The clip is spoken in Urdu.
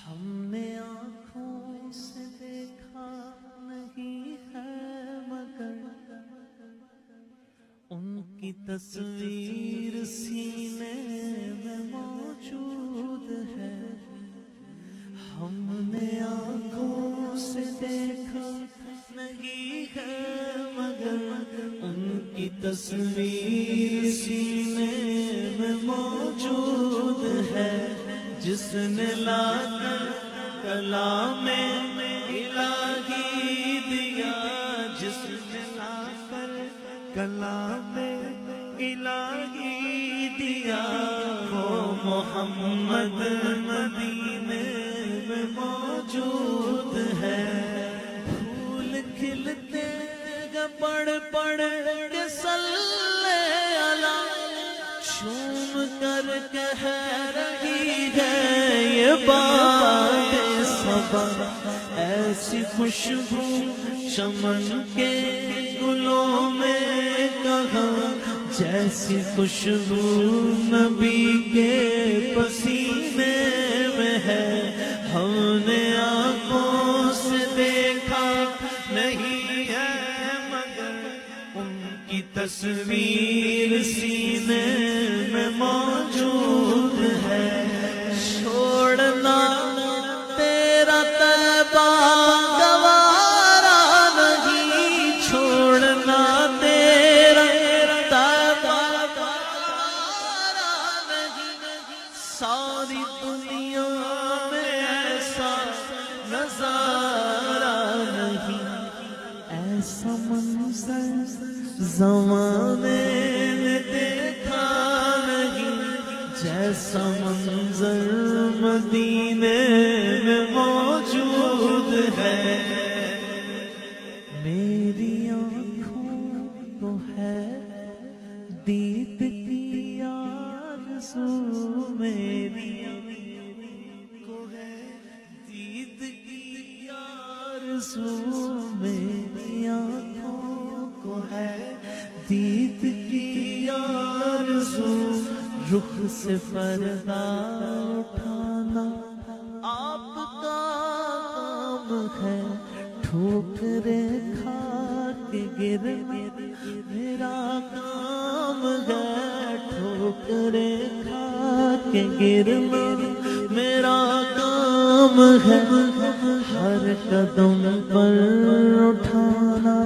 ہم نے آنکھوں سے دیکھا نہیں ہے مگر ان کی تصویر سینے میں موجود ہے. ہم نے آنکھوں سے دیکھا نہیں ہے مگر ان کی تصویر سینے میں موجود ہے. جس نے لا کر کلام الہی دیا, جس نے لا کر کلام الہی دیا, وہ محمد مدینے میں موجود ہے. پھول کھلتے گا پڑھ پڑھ کے صلی علی, چوم کر کہہ رہی ہے یہ بات صبا. ایسی خوشبو چمن کے گلوں میں کہاں, جیسی خوشبو نبی کے پسینے میں ہے. ہم نے آنکھوں سے دیکھا نہیں ہے مگر ان کی تصویر سینے میں موجود ہے. چھوڑنا تیرا طیبہ گوارا نہیں, چھوڑنا تیرا طیبہ گوارا نہیں. ساری دنیا میں ایسا نظارہ نہیں, ایسا منظر زمانے میں دیکھا نہیں, جیسا منظر مدینے میں موجود ہے. میری آنکھوں کو ہے دید کی آرزو, میری آنکھوں کو ہے دید کی آرزو, میری آنکھوں کو ہے دید کی آرزو. رخ سے پردہ اٹھانا آپ کا کام ہے, ٹھوکریں کھا کے گرنا میرا کام ہے, ٹھوکریں کھا کے گرنا میرا کام ہے. ہر قدم پر اٹھانا